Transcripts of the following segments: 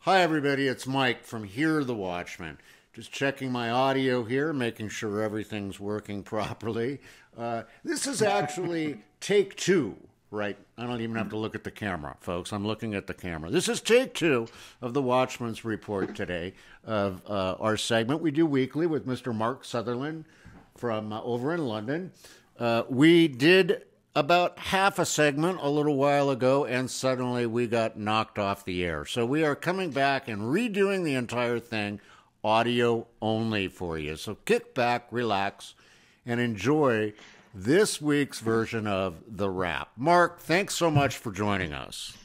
Hi, everybody. It's Mike from Here the Watchmen. Just checking my audio here, making sure everything's working properly. This is actually take two, right? I don't even have to look at the camera, folks. I'm looking at the camera. This is take two of the Watchmen's Report today of our segment we do weekly with Mr. Mark Sutherland from over in London. We did about half a segment a little while ago, and suddenly we got knocked off the air. So we are coming back and redoing the entire thing, audio only for you. So kick back, relax, and enjoy this week's version of The Wrap. Mark, thanks so much for joining us.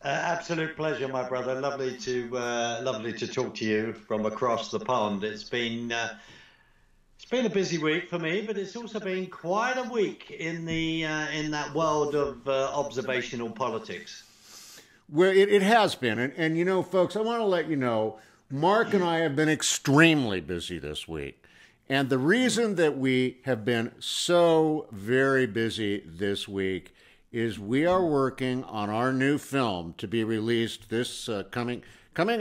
Absolute pleasure, my brother. Lovely to talk to you from across the pond. It's been a busy week for me, but it's also been quite a week in that world of observational politics. Well, it has been. And you know, folks, I want to let you know, Mark and I have been extremely busy this week. And the reason that we have been so very busy this week is we are working on our new film to be released this coming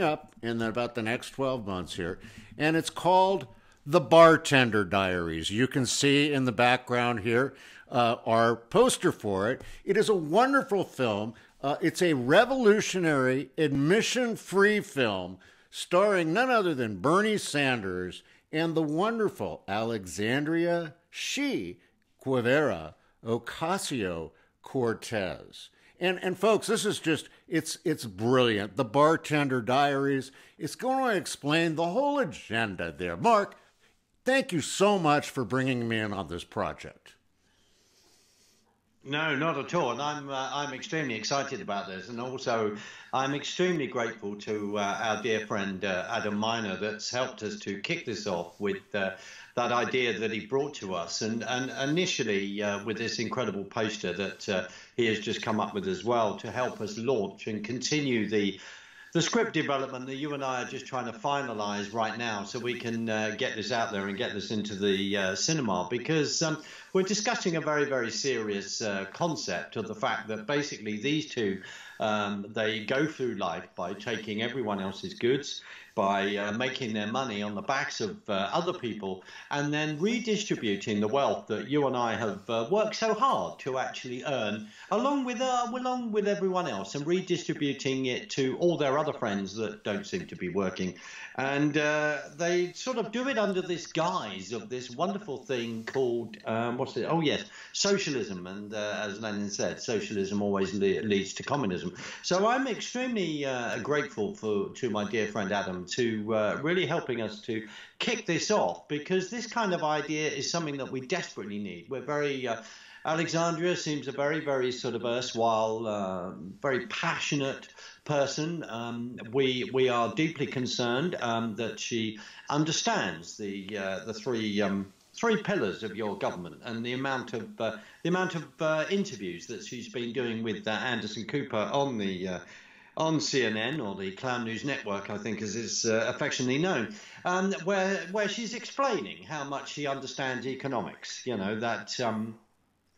up in about the next 12 months here. And it's called The Bartender Diaries. You can see in the background here our poster for it. It is a wonderful film. It's a revolutionary, admission-free film starring none other than Bernie Sanders and the wonderful Alexandria Cuevara Ocasio-Cortez. And folks, this is just, it's brilliant. The Bartender Diaries. It's going to explain the whole agenda there. Mark, thank you so much for bringing me in on this project. No, not at all. And I'm extremely excited about this. And also, I'm extremely grateful to our dear friend Adam Miner that's helped us to kick this off with that idea that he brought to us. And initially with this incredible poster that he has just come up with as well to help us launch and continue the script development that you and I are just trying to finalize right now so we can get this out there and get this into the cinema, because we're discussing a very, very serious concept of the fact that basically these two, they go through life by taking everyone else's goods, by making their money on the backs of other people, and then redistributing the wealth that you and I have worked so hard to actually earn, along with everyone else, and redistributing it to all their other friends that don't seem to be working. And they sort of do it under this guise of this wonderful thing called, what's it? Oh, yes, socialism. And as Lenin said, socialism always leads to communism. So I'm extremely grateful to my dear friend Adam to really helping us to kick this off, because this kind of idea is something that we desperately need. We're very Alexandria seems a very, very sort of erstwhile, very passionate person. We are deeply concerned that she understands the three pillars of your government and the amount of interviews that she's been doing with Anderson Cooper on CNN, or the Clown News Network, I think as it's affectionately known, where she's explaining how much she understands economics. You know, that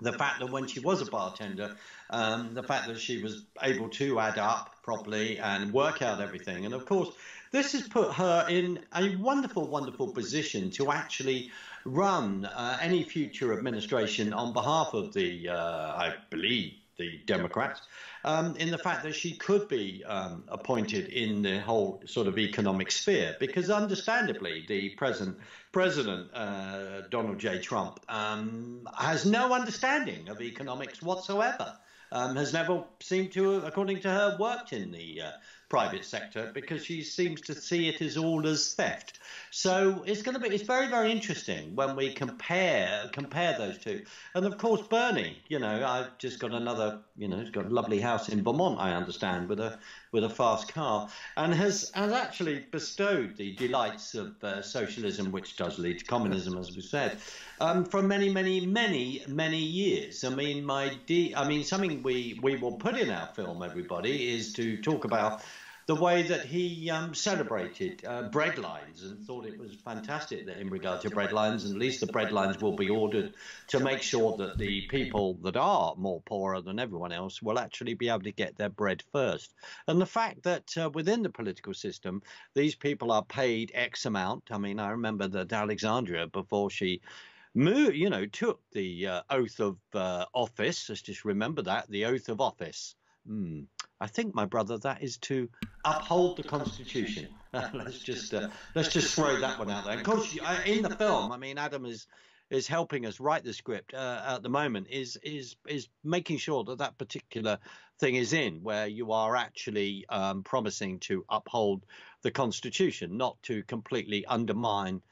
the fact that when she was a bartender, the fact that she was able to add up properly and work out everything. And of course, this has put her in a wonderful, wonderful position to actually run any future administration on behalf of I believe, the Democrats, in the fact that she could be appointed in the whole sort of economic sphere, because understandably the present President Donald J. Trump has no understanding of economics whatsoever, has never seemed to, according to her, worked in the private sector, because she seems to see it as all as theft. So it's very, very interesting when we compare those two. And of course, Bernie, I've just got he's got a lovely house in Vermont, I understand, with a fast car, and has actually bestowed the delights of socialism, which does lead to communism, as we said, for many, many, many, many years. I mean, something we will put in our film, everybody, is to talk about the way that he celebrated bread lines and thought it was fantastic that in regard to bread lines, at least the bread lines will be ordered to make sure that the people that are more poorer than everyone else will actually be able to get their bread first. And the fact that within the political system, these people are paid X amount. I mean, I remember that Alexandria, before she took the oath of office. Let's just remember that, the oath of office. I think, my brother, that is to uphold the Constitution. Let's just throw that one out there. Of course, in the film, I mean, Adam is helping us write the script at the moment. Is making sure that that particular thing is in, where you are actually promising to uphold the Constitution, not to completely undermine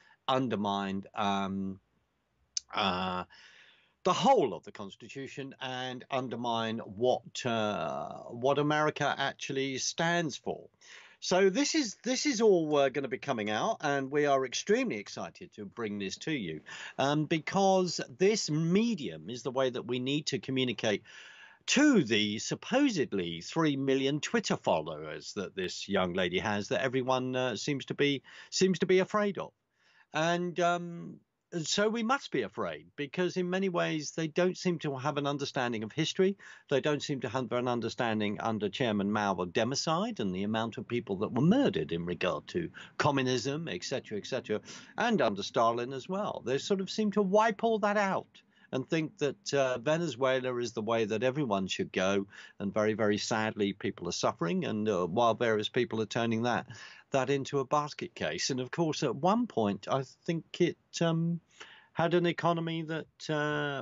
the whole of the Constitution and undermine what America actually stands for. So this is all going to be coming out, and we are extremely excited to bring this to you, because this medium is the way that we need to communicate to the supposedly 3 million Twitter followers that this young lady has, that everyone seems to be afraid of. And so we must be afraid, because in many ways they don't seem to have an understanding of history. They don't seem to have an understanding under Chairman Mao of democide and the amount of people that were murdered in regard to communism, etc., and under Stalin as well. They sort of seem to wipe all that out and think that Venezuela is the way that everyone should go. And very, very sadly, people are suffering, and while various people are turning that into a basket case. And of course, at one point, I think it had an economy that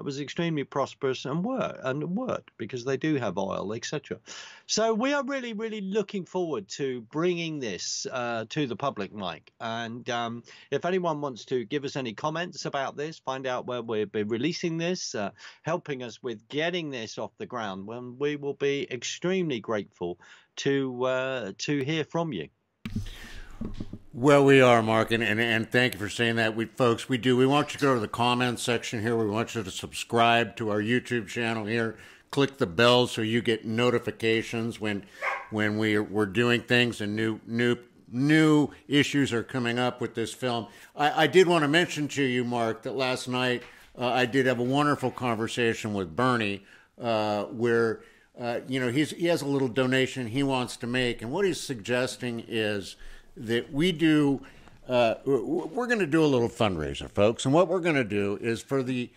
was extremely prosperous and worked, because they do have oil, etc. So we are really, really looking forward to bringing this to the public, Mike. And if anyone wants to give us any comments about this, find out where we'll be releasing this, helping us with getting this off the ground, when we will be extremely grateful to hear from you. Well, we are, Mark, and thank you for saying that. We want you to go to the comments section here. We want you to subscribe to our YouTube channel here. Click the bell so you get notifications when we're doing things and new issues are coming up with this film. I did want to mention to you, Mark, that last night I did have a wonderful conversation with Berrnie, where he has a little donation he wants to make, and what he's suggesting is that we're going to do a little fundraiser, folks. And what we're going to do is, for the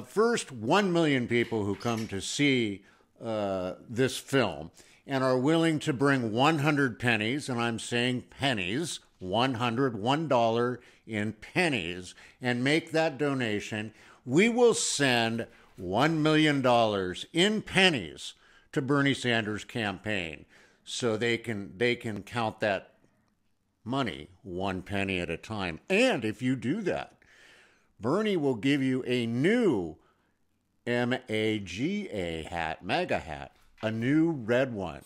first 1 million people who come to see this film and are willing to bring 100 pennies, and I'm saying pennies, $1 in pennies, and make that donation, we will send $1 million in pennies to Bernie Sanders' campaign, so they can count that money 1 penny at a time. And if you do that, Bernie will give you a new MAGA hat, MAGA hat, a new red one.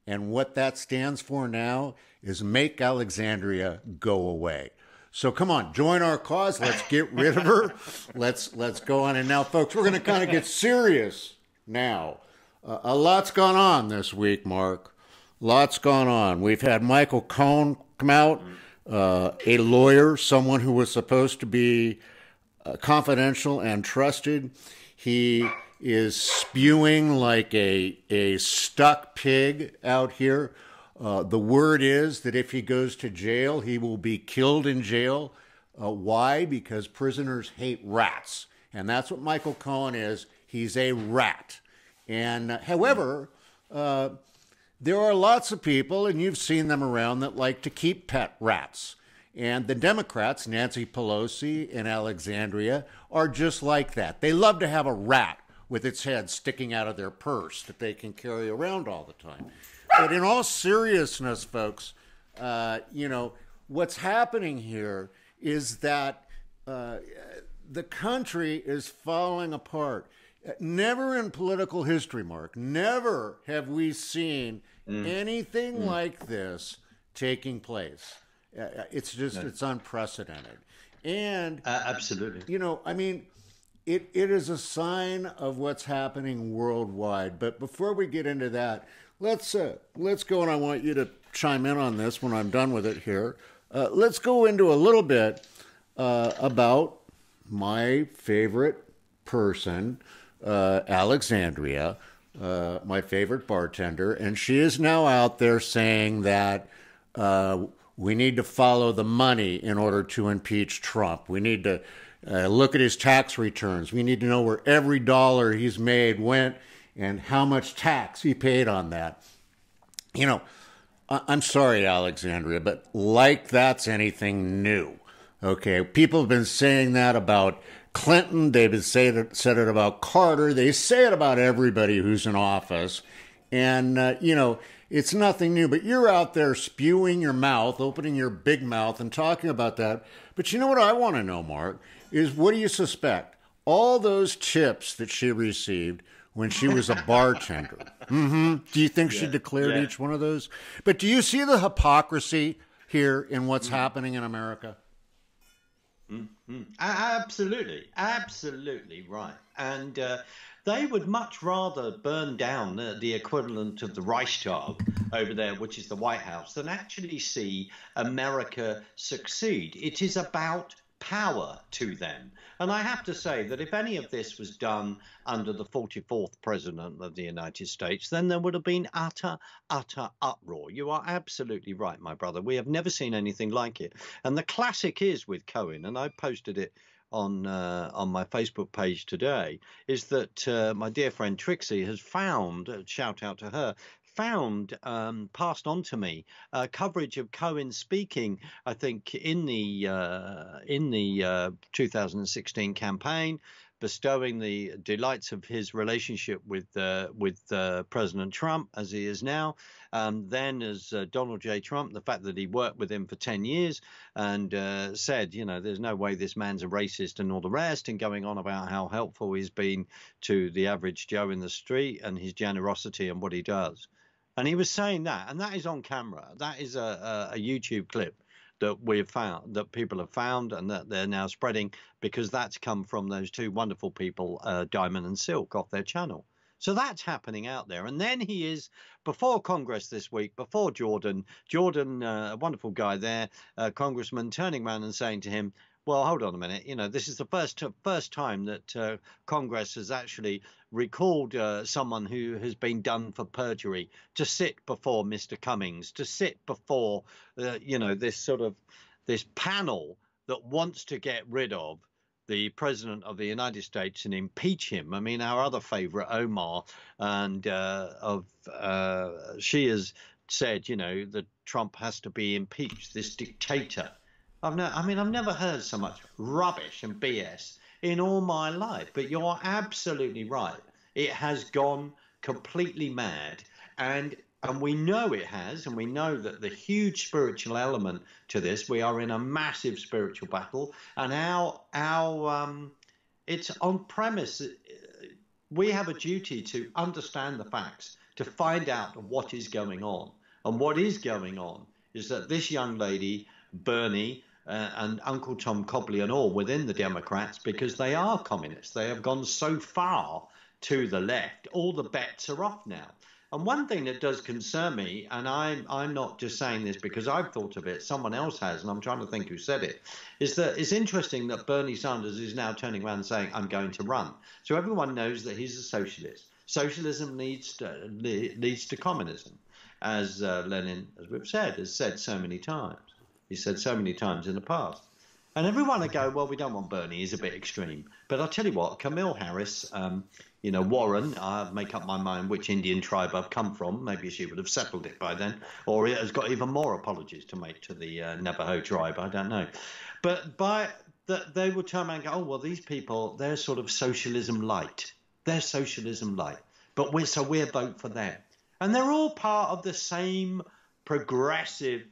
And what that stands for now is Make Alexandria Go Away. So come on, join our cause. Let's get rid of her. Let's go on. And now, folks, we're going to kind of get serious now. A lot's gone on this week, Mark. Lots gone on. We've had Michael Cohen come out, a lawyer, someone who was supposed to be confidential and trusted. He is spewing like a stuck pig out here. The word is that if he goes to jail, he will be killed in jail. Why? Because prisoners hate rats. And that's what Michael Cohen is. He's a rat. And however, there are lots of people, and you've seen them around, that like to keep pet rats. And the Democrats, Nancy Pelosi and Alexandria, are just like that. They love to have a rat with its head sticking out of their purse that they can carry around all the time. But in all seriousness, folks, what's happening here is that the country is falling apart. Never in political history, Mark, never have we seen anything like this taking place. It's unprecedented. And absolutely. It is a sign of what's happening worldwide. But before we get into that, let's go, and I want you to chime in on this when I'm done with it here. Let's go into a little bit about my favorite person, Alexandria, my favorite bartender, and she is now out there saying that we need to follow the money in order to impeach Trump. We need to look at his tax returns. We need to know where every dollar he's made went and how much tax he paid on that. You know, I'm sorry, Alexandria, but like that's anything new. Okay, people have been saying that about Clinton. They've been said it about Carter. They say it about everybody who's in office. And, you know, it's nothing new. But you're out there spewing your mouth, opening your big mouth and talking about that. But you know what I want to know, Mark, is what do you suspect? All those tips that she received when she was a bartender. Do you think she declared each one of those? But do you see the hypocrisy here in what's happening in America? Absolutely, absolutely right. And they would much rather burn down the equivalent of the Reichstag over there, which is the White House, than actually see America succeed. It is about power to them. And I have to say that if any of this was done under the 44th president of the United States, then there would have been utter uproar. You are absolutely right, my brother. We have never seen anything like it. And the classic is with Cohen, and I posted it on my Facebook page today, is that my dear friend Trixie has found, shout out to her, passed on to me coverage of Cohen speaking, I think, in the 2016 campaign, bestowing the delights of his relationship with President Trump as he is now, then as Donald J. Trump, the fact that he worked with him for 10 years and said, you know, there's no way this man's a racist and all the rest, and going on about how helpful he's been to the average Joe in the street and his generosity and what he does. And he was saying that, and that is on camera. That is a YouTube clip that we've found, that people have found, and that they're now spreading, because that's come from those two wonderful people, Diamond and Silk, off their channel. So that's happening out there. And then he is, before Congress this week, before Jordan, a wonderful guy there, congressman, turning around and saying to him, well, hold on a minute. You know, this is the first time that Congress has actually recalled someone who has been done for perjury to sit before Mr. Cummings, to sit before, you know, this panel that wants to get rid of the president of the United States and impeach him. I mean, our other favorite, Omar, and she has said, you know, that Trump has to be impeached, this dictator. I've never heard so much rubbish and BS in all my life. But you're absolutely right. It has gone completely mad, and we know it has, and we know that the huge spiritual element to this. We are in a massive spiritual battle, and it's on premise. We have a duty to understand the facts, to find out what is going on, and what is going on is that this young lady, Berrnie, and Uncle Tom Cobley and all within the Democrats, because they are communists. They have gone so far to the left. All the bets are off now. And one thing that does concern me, and I'm not just saying this because I've thought of it, someone else has, and I'm trying to think who said it, is that it's interesting that Bernie Sanders is now turning around and saying, I'm going to run. So everyone knows that he's a socialist. Socialism leads to communism, as Lenin, as we've said, has said so many times. He said so many times in the past. And everyone would go, well, we don't want Bernie. He's a bit extreme. But I'll tell you what, Camille Harris, you know, Warren, I'll make up my mind which Indian tribe I've come from. Maybe she would have settled it by then. Or it has got even more apologies to make to the Navajo tribe. I don't know. But they would turn around and go, oh, well, these people, they're sort of socialism light. They're socialism light. But we're vote for them. And they're all part of the same progressive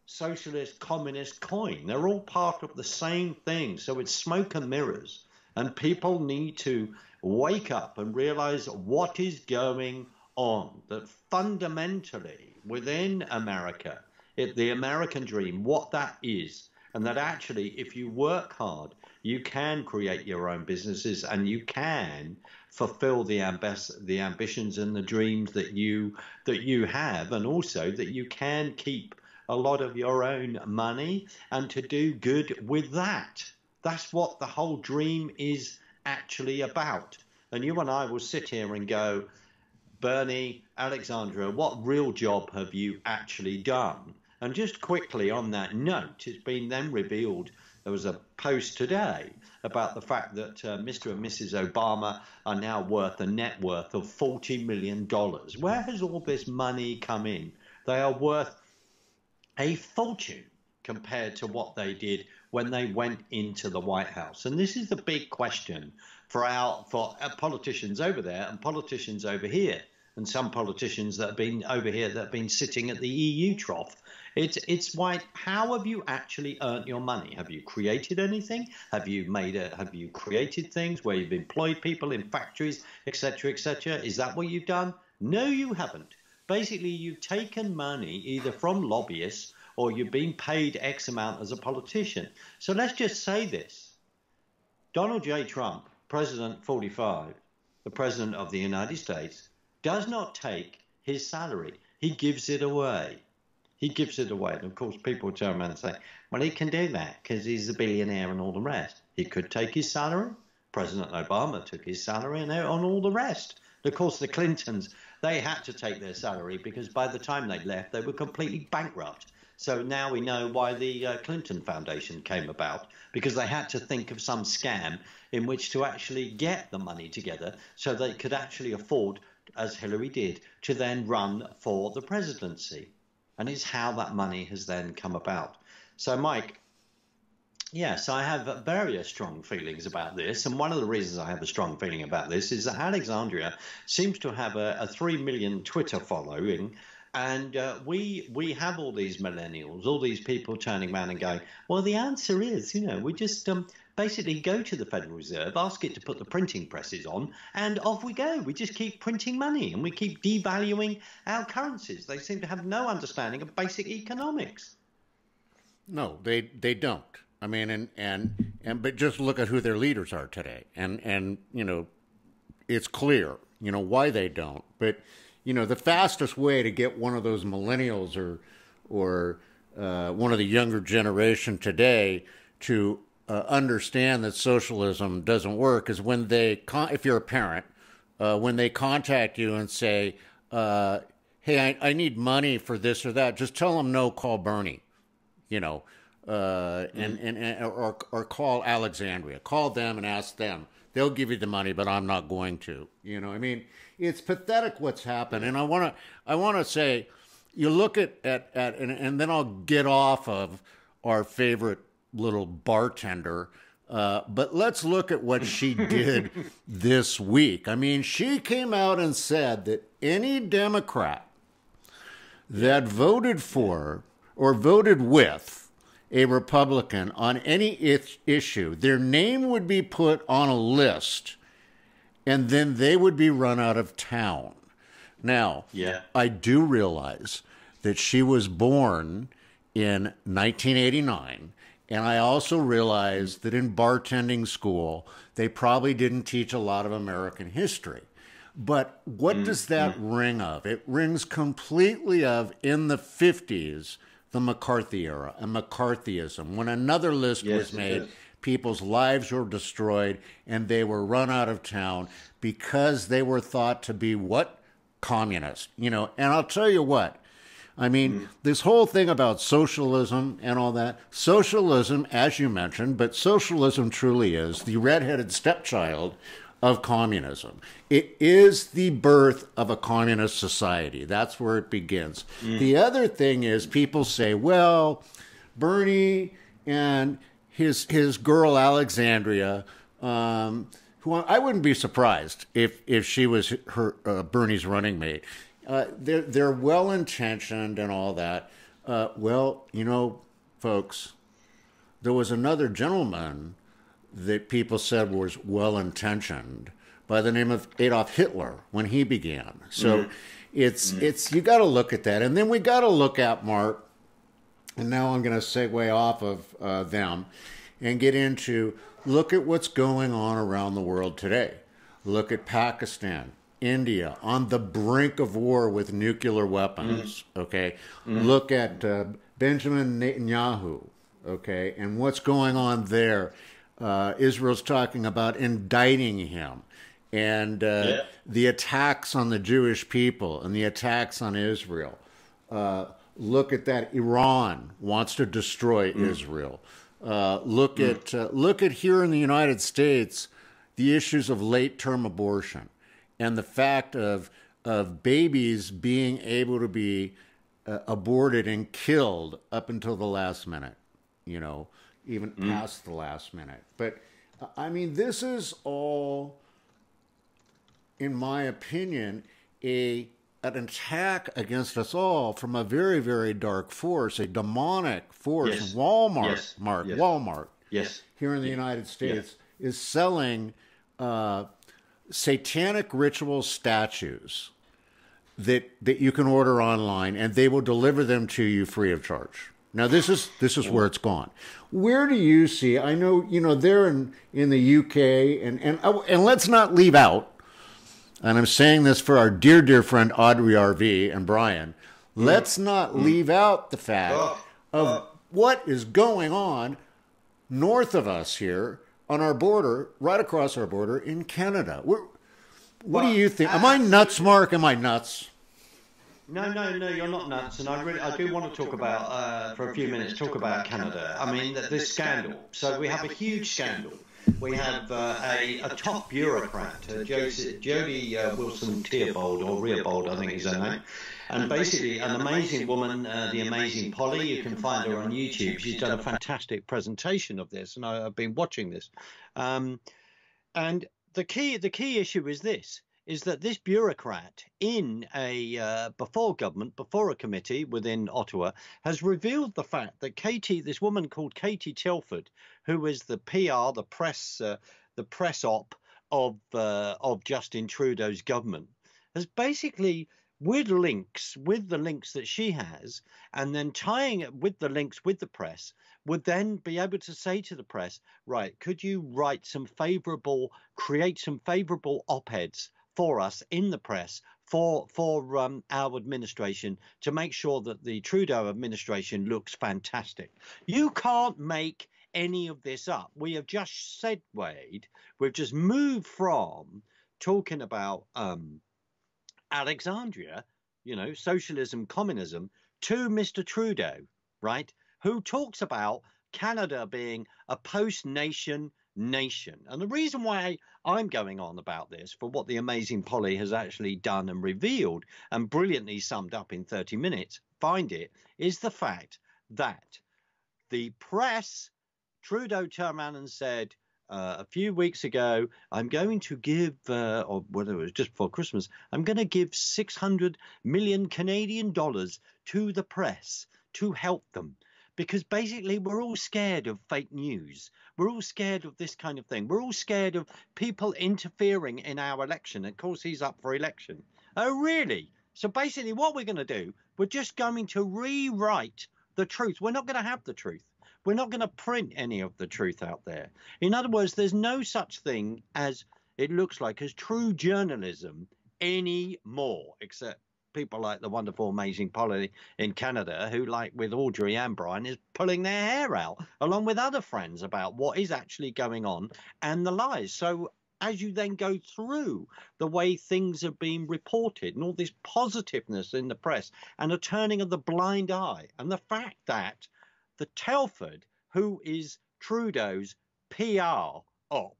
socialist, communist coin. They're all part of the same thing. So it's smoke and mirrors. And people need to wake up and realize what is going on. That fundamentally within America, the American dream, what that is, and that actually if you work hard, you can create your own businesses and you can fulfill the ambitions and the dreams that you have, and also that you can keep a lot of your own money and to do good with that. That's what the whole dream is actually about. And you and I will sit here and go, Bernie, Alexandra, what real job have you actually done? And just quickly on that note, it's been then revealed, there was a post today about the fact that Mr. and Mrs. Obama are now worth a net worth of $40 million. Where has all this money come in? They are worth a fortune compared to what they did when they went into the White House. And this is the big question for politicians over there and politicians over here, and some politicians that have been over here that have been sitting at the EU trough. It's why, how have you actually earned your money? Have you created anything? Have you created things where you've employed people in factories, etc., etc.? Is that what you've done? No, you haven't. Basically, you've taken money either from lobbyists or you've been paid X amount as a politician. So let's just say this. Donald J. Trump, President 45, the President of the United States, does not take his salary. He gives it away. He gives it away. And of course, people turn around and say, well, he can do that because he's a billionaire and all the rest. He could take his salary. President Obama took his salary and on all the rest. And of course, the Clintons, they had to take their salary because by the time they left, they were completely bankrupt. So now we know why the Clinton Foundation came about, because they had to think of some scam in which to actually get the money together so they could actually afford, as Hillary did, to then run for the presidency. And it's how that money has then come about. So, Mike, yes, I have various strong feelings about this. And one of the reasons I have a strong feeling about this is that Alexandria seems to have a 3 million Twitter following. And we have all these millennials, all these people turning around and going, well, the answer is, we just basically go to the Federal Reserve, ask it to put the printing presses on, and off we go. We just keep printing money and we keep devaluing our currencies. They seem to have no understanding of basic economics. No, they don't. I mean, but just look at who their leaders are today, and it's clear, why they don't. But the fastest way to get one of those millennials or one of the younger generation today to understand that socialism doesn't work is when if you're a parent, when they contact you and say, hey, I need money for this or that, just tell them no, call Bernie, or call Alexandria. Call them and ask them. They'll give you the money, but I'm not going to. It's pathetic what's happened. And I want to say, you look at and then I'll get off of our favorite little bartender, but let's look at what she did this week. I mean, she came out and said that any Democrat that voted for or voted with a Republican on any issue, their name would be put on a list and then they would be run out of town. Now, I do realize that she was born in 1989, and I also realize that in bartending school, they probably didn't teach a lot of American history. But what does that ring of? It rings completely of, in the 50s, the McCarthy era, and McCarthyism, when another list was made. People's lives were destroyed, and they were run out of town because they were thought to be what? Communist. And I'll tell you what. I mean, this whole thing about socialism and all that, socialism, as you mentioned, but socialism truly is the redheaded stepchild of communism. It is the birth of a communist society. That's where it begins. The other thing is people say, well, Bernie and his girl Alexandria, who I wouldn't be surprised if she was her Bernie's running mate. They're well intentioned and all that. Well, folks, there was another gentleman that people said was well intentioned by the name of Adolf Hitler when he began. So it's you got to look at that, and then we got to look at Mark. And now I'm going to segue off of them and get into look at what's going on around the world today. Look at Pakistan, India, on the brink of war with nuclear weapons. Okay, look at Benjamin Netanyahu. Okay, and what's going on there? Israel's talking about indicting him, and the attacks on the Jewish people and the attacks on Israel. Look at that. Iran wants to destroy Israel. Look at here in the United States, the issues of late-term abortion and the fact of babies being able to be aborted and killed up until the last minute, you know, even past the last minute. But I mean, this is all, in my opinion, an attack against us all from a very, very dark force, a demonic force. Yes. Walmart, Yes. Walmart, Yes. here in the United States is selling satanic ritual statues that you can order online, and they will deliver them to you free of charge. Now, this is where it's gone. Where do you see? I know, you know, they're in the UK, and let's not leave out. And I'm saying this for our dear friend Audrey RV and Brian. Let's not leave out the fact of what is going on north of us here on our border, right across our border in Canada. What do you think? Am I nuts, Mark? Am I nuts? No, you're not nuts. And I do want to talk about, for a few minutes, talk about Canada. I mean, this scandal. So we have a huge scandal. We have a top bureaucrat, Jodie Wilson-Theobald, or Rearbold, I think is her name. And basically an amazing woman, the amazing Polly. You can find her on YouTube. She's done a fantastic presentation of this, and I've been watching this. And the key issue is this, is that this bureaucrat in before a committee within Ottawa, has revealed the fact that this woman called Katie Telford, who is the PR, the press op of Justin Trudeau's government, has basically, with the links that she has, and then tying it with the links with the press, would then be able to say to the press, right, could you create some favorable op-eds for us in the press for our administration, to make sure that the Trudeau administration looks fantastic. You can't make any of this up. We have just segued, we've just moved from talking about Alexandria, you know, socialism, communism, to Mr. Trudeau, right, who talks about Canada being a post-nation nation. And the reason why I'm going on about this, for what the amazing Polly has actually done and revealed and brilliantly summed up in 30 minutes, is the fact that the press, Trudeau turned around and said a few weeks ago, I'm going to give, or whether it was just before Christmas, I'm going to give 600 million Canadian dollars to the press to help them. Because basically we're all scared of fake news. We're all scared of this kind of thing. We're all scared of people interfering in our election. Of course, he's up for election. Oh, really? So basically what we're going to do, we're just going to rewrite the truth. We're not going to have the truth. We're not going to print any of the truth out there. In other words, there's no such thing as, it looks like, as true journalism anymore, except people like the wonderful, amazing Polly in Canada, who, like with Audrey and Brian, is pulling their hair out, along with other friends, about what is actually going on and the lies. So as you then go through the way things are being reported and all this positiveness in the press and a turning of the blind eye, and the fact that the Telford, who is Trudeau's PR op,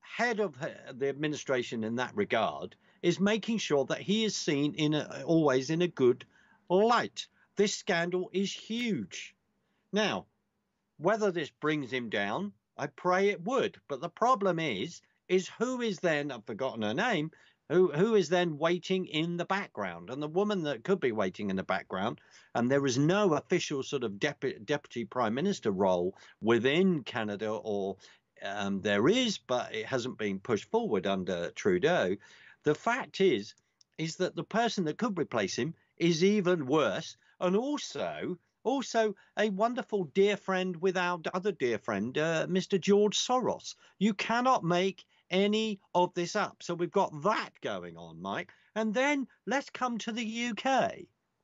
head of the administration in that regard, is making sure that he is seen always in a good light. This scandal is huge. Now, whether this brings him down, I pray it would. But the problem is who is then, I've forgotten her name, who is then waiting in the background. And the woman that could be waiting in the background, and there is no official sort of deputy prime minister role within Canada, or there is, but it hasn't been pushed forward under Trudeau. The fact is that the person that could replace him is even worse, and also a wonderful dear friend with our other dear friend, Mr. George Soros. You cannot make any of this up. So we've got that going on, Mike. And then let's come to the UK.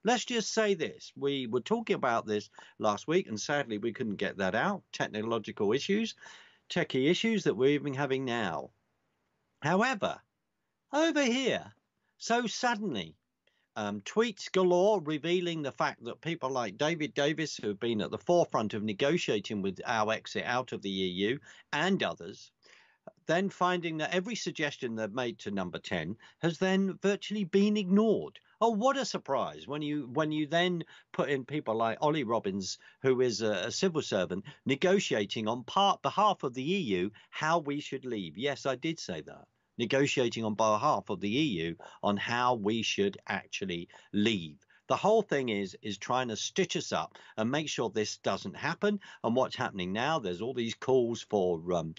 Let's just say this. We were talking about this last week, and sadly we couldn't get that out. Technological issues, techie issues that we're even having now. However, over here, so suddenly, tweets galore revealing the fact that people like David Davis, who have been at the forefront of negotiating with our exit out of the EU, and others, then finding that every suggestion they've made to number 10 has then virtually been ignored. Oh, what a surprise when you then put in people like Ollie Robbins, who is a civil servant, negotiating on behalf of the EU how we should leave. Yes, I did say that. Negotiating on behalf of the EU on how we should actually leave. The whole thing is trying to stitch us up and make sure this doesn't happen. And what's happening now, there's all these calls for, a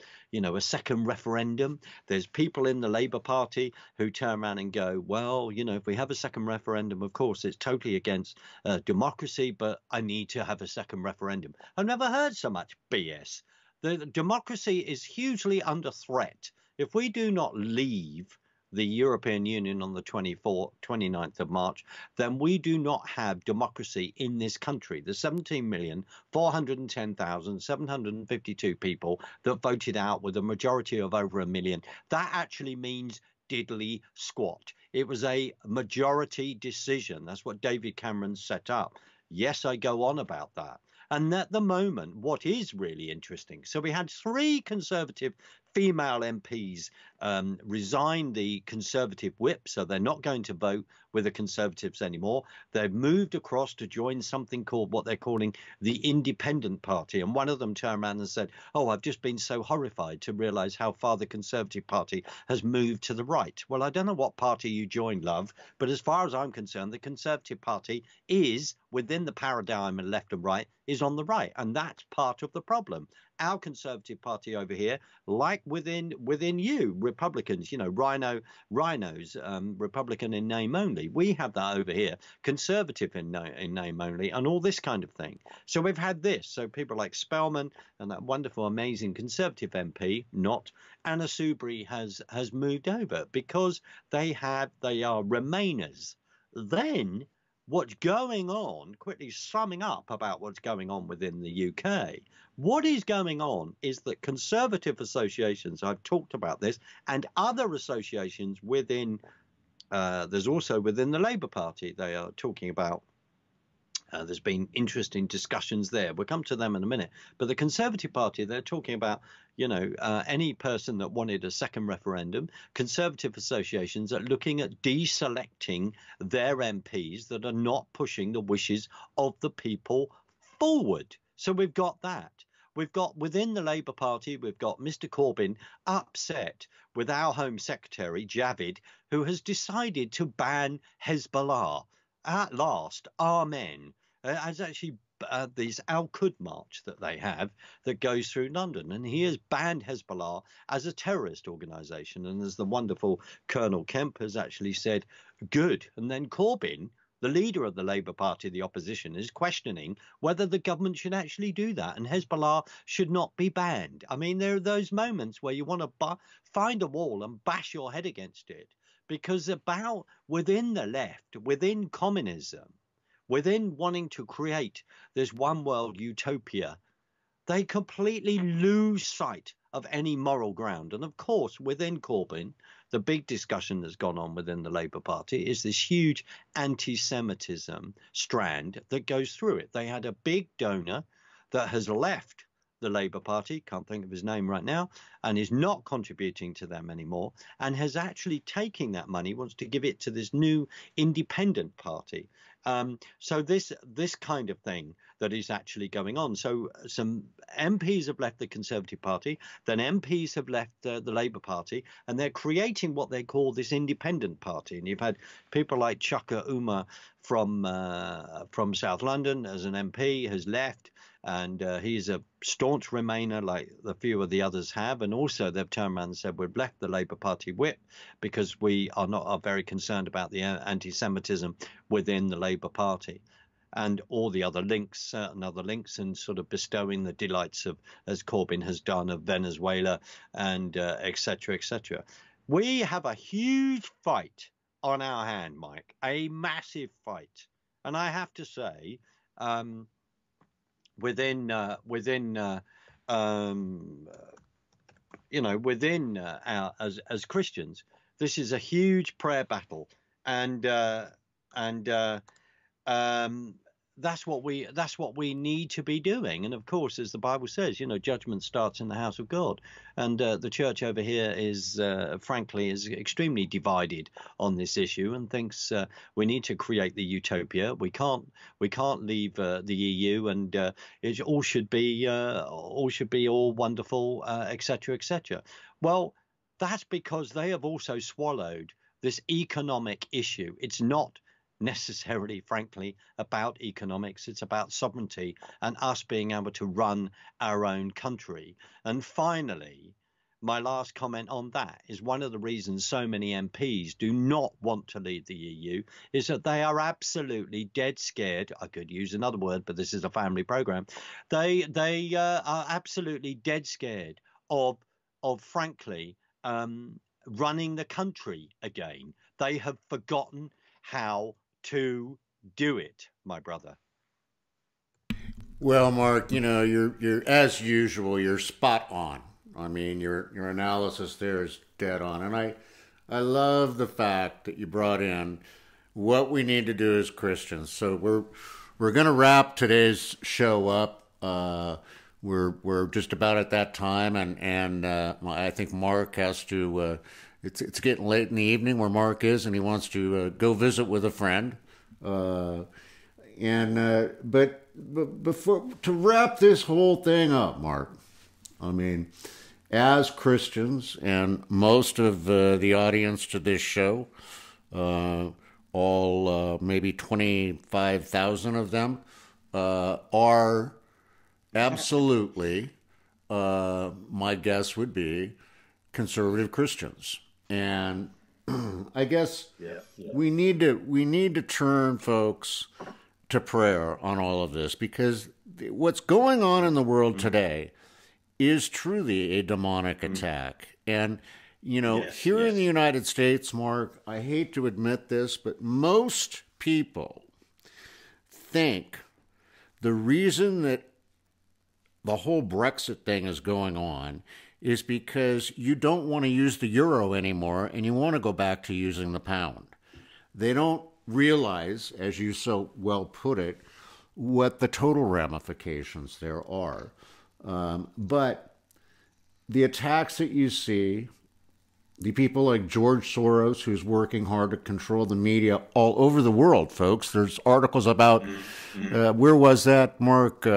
second referendum. There's people in the Labour Party who turn around and go, well, if we have a second referendum, of course, it's totally against democracy, but I need to have a second referendum. I've never heard so much BS. The democracy is hugely under threat. If we do not leave the European Union on the 29th of March, then we do not have democracy in this country. The 17,410,752 people that voted out with a majority of over 1 million, that actually means diddly squat. It was a majority decision. That's what David Cameron set up. Yes, I go on about that. And at the moment, what is really interesting, so we had 3 Conservative female MPs resign the Conservative whip, so they're not going to vote with the Conservatives anymore. They've moved across to join something called what they're calling the Independent Party. And one of them turned around and said, oh, I've just been so horrified to realise how far the Conservative Party has moved to the right. Well, I don't know what party you joined, love, but as far as I'm concerned, the Conservative Party is, within the paradigm of left and right, is on the right. And that's part of the problem. Our Conservative Party over here, like within you, Republicans, rhinos, Republican in name only. We have that over here, Conservative in name only, and all this kind of thing. So we've had this. So people like Spellman and that wonderful, amazing Conservative MP, not Anna Soubry, has moved over because they are Remainers. Then what's going on, quickly summing up about what's going on within the UK, what is going on is that Conservative associations, I've talked about this, and other associations within, there's also within the Labour Party, they are talking about, there's been interesting discussions there. We'll come to them in a minute. But the Conservative Party, they're talking about, any person that wanted a second referendum. Conservative associations are looking at deselecting their MPs that are not pushing the wishes of the people forward. So we've got that. We've got within the Labour Party, we've got Mr. Corbyn upset with our Home Secretary, Javid, who has decided to ban Hezbollah. At last, amen. As actually this Al-Qud march that they have that goes through London. And he has banned Hezbollah as a terrorist organisation. And as the wonderful Colonel Kemp has actually said, good. And then Corbyn, the leader of the Labour Party, the opposition, is questioning whether the government should actually do that and Hezbollah should not be banned. I mean, there are those moments where you want to find a wall and bash your head against it, because about within the left, within communism, within wanting to create this one world utopia, they completely lose sight of any moral ground. And of course, within Corbyn, the big discussion that's gone on within the Labour Party is this huge anti-Semitism strand that goes through it. They had a big donor that has left the Labour Party, can't think of his name right now, and is not contributing to them anymore, and has actually taken that money, wants to give it to this new independent party. So this kind of thing that is actually going on. So some MPs have left the Conservative Party, then MPs have left the Labour Party, and they're creating what they call this independent party. And you've had people like Chuka Umahr from South London as an MP has left, and he's a staunch Remainer like a few of the others have. And also they've turned around and said we've left the Labour Party whip because we are very concerned about the anti-Semitism within the Labour Party. and all the other links, certain other links, and sort of bestowing the delights of, as Corbyn has done, of Venezuela and et cetera, et cetera. We have a huge fight on our hand, Mike, a massive fight. And I have to say, within our as Christians, this is a huge prayer battle, and that's what we need to be doing. And of course, as the Bible says, judgment starts in the house of God, and the church over here is frankly is extremely divided on this issue and thinks we need to create the utopia. We can't leave the EU, and it all should be all wonderful, etc., etc. Well, that's because they have also swallowed this economic issue. It's not necessarily, frankly, about economics. It's about sovereignty and us being able to run our own country. And finally, my last comment on that is one of the reasons so many MPs do not want to leave the EU is that they are absolutely dead scared. I could use another word, but this is a family program. They are absolutely dead scared of frankly, running the country again. They have forgotten how to do it, my brother. Well, Mark, you're as usual, you're spot on. I mean, your analysis there is dead on, and I love the fact that you brought in what we need to do as Christians. So we're going to wrap today's show up. We're just about at that time, and I think Mark has to. It's getting late in the evening where Mark is, and he wants to go visit with a friend. But before to wrap this whole thing up, Mark, I mean, as Christians and most of the audience to this show, all maybe 25,000 of them are absolutely, my guess would be, conservative Christians. And I guess we need to turn folks to prayer on all of this, because what's going on in the world today is truly a demonic attack. And here in the United States, Mark, I hate to admit this, but most people think the reason that the whole Brexit thing is going on is because you don't want to use the euro anymore and you want to go back to using the pound. They don't realize, as you so well put it, what the total ramifications there are. But the attacks that you see, the people like George Soros, who's working hard to control the media all over the world, folks. There's articles about, where was that, Mark?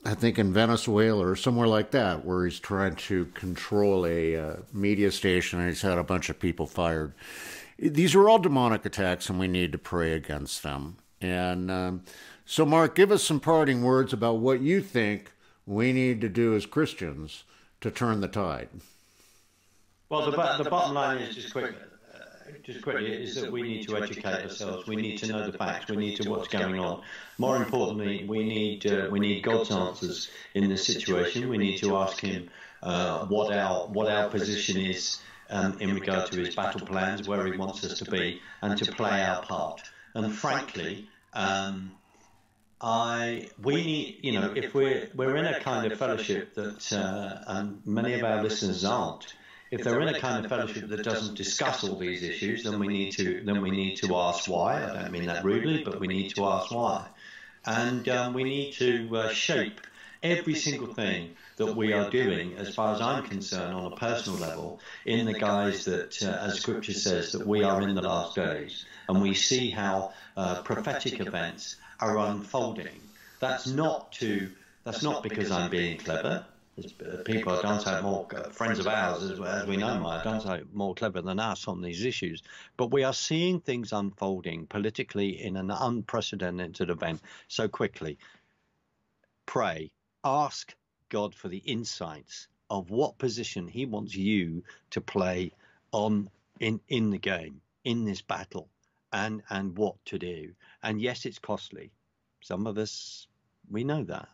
I think in Venezuela or somewhere like that, where he's trying to control a media station and he's had a bunch of people fired. These are all demonic attacks, and we need to pray against them. And so, Mark, give us some parting words about what you think we need to do as Christians to turn the tide. Well, the bottom line is just quickly is that we need to educate ourselves. We need to know the facts. We need to know what's going on. More importantly, we need God's answers in this situation. We need to ask Him what our position is in regard to His battle plans, where He wants us to be, and to play our part. And frankly, we need, if we're in a kind of fellowship that and many of our listeners aren't. If they're in a kind of fellowship that doesn't discuss all these issues, then we need to ask why. I don't mean that rudely, but we need to ask why, and we need to shape every single thing that we are doing, as far as I'm concerned, on a personal level, in the guise that, as Scripture says, that we are in the last days, and we see how prophetic events are unfolding. That's not because I'm being clever. People are done so more, friends of ours, as we know, are done so more clever than us on these issues. But we are seeing things unfolding politically in an unprecedented event so quickly. Pray, ask God for the insights of what position He wants you to play in the game, in this battle. and what to do. And yes, it's costly. Some of us, we know that.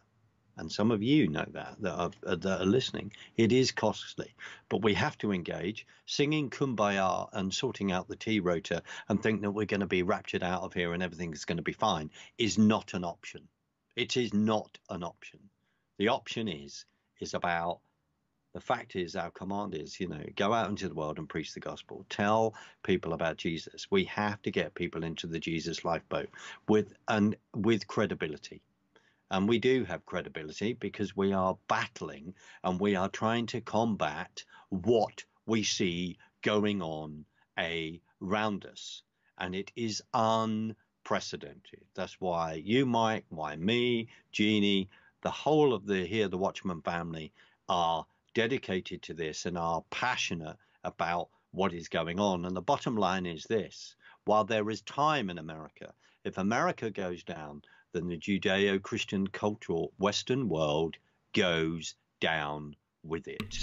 And some of you know that are listening. It is costly, but we have to engage. Singing Kumbaya and sorting out the tea rota and think that we're going to be raptured out of here and everything's going to be fine is not an option. It is not an option. The option is about, the fact is, our command is, go out into the world and preach the gospel. Tell people about Jesus. We have to get people into the Jesus lifeboat with credibility. And we do have credibility because we are battling and we are trying to combat what we see going on around us. And it is unprecedented. That's why you, Mike, why me, Jeannie, the whole of the Watchmen family are dedicated to this and are passionate about what is going on. And the bottom line is this: while there is time in America, if America goes down, then the Judeo-Christian cultural Western world goes down with it.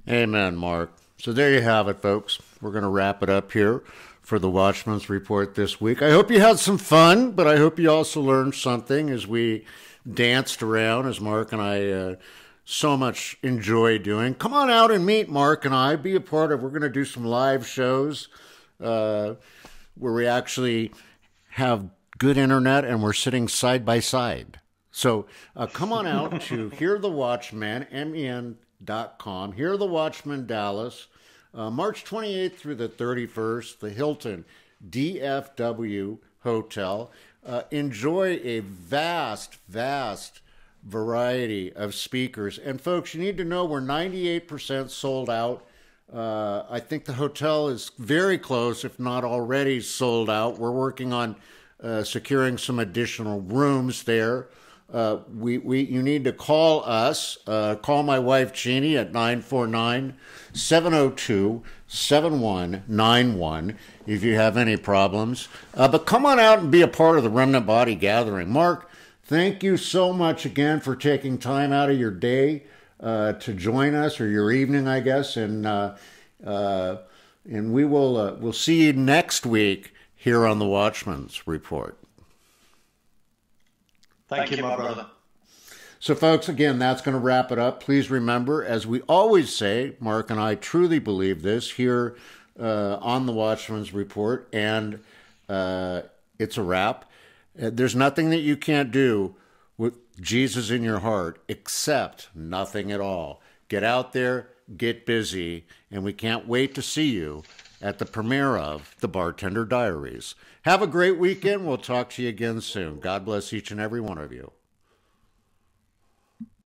Amen, Mark. So there you have it, folks. We're going to wrap it up here for the Watchman's Report this week. I hope you had some fun, but I hope you also learned something as we danced around, as Mark and I so much enjoy doing. Come on out and meet Mark and I. Be a part of, we're going to do some live shows where we actually have good internet and we're sitting side by side. So come on out to Hear the Watchmen, MEN.com, Hear the Watchmen Dallas, March 28th through the 31st, the Hilton DFW Hotel. Enjoy a vast variety of speakers. And folks, you need to know we're 98% sold out. I think the hotel is very close, if not already sold out. We're working on securing some additional rooms there. You need to call us. Call my wife, Jeannie, at 949-702-7191 if you have any problems. But come on out and be a part of the Remnant Body Gathering. Mark, thank you so much again for taking time out of your day to join us, or your evening, I guess. And we'll see you next week here on the Watchman's Report. Thank you, my brother. So, folks, again, that's going to wrap it up. Please remember, as we always say, Mark and I truly believe this here on the Watchman's Report, and it's a wrap. There's nothing that you can't do with Jesus in your heart, except nothing at all. Get out there, get busy, and we can't wait to see you at the premiere of The Bartender Diaries. Have a great weekend. We'll talk to you again soon. God bless each and every one of you.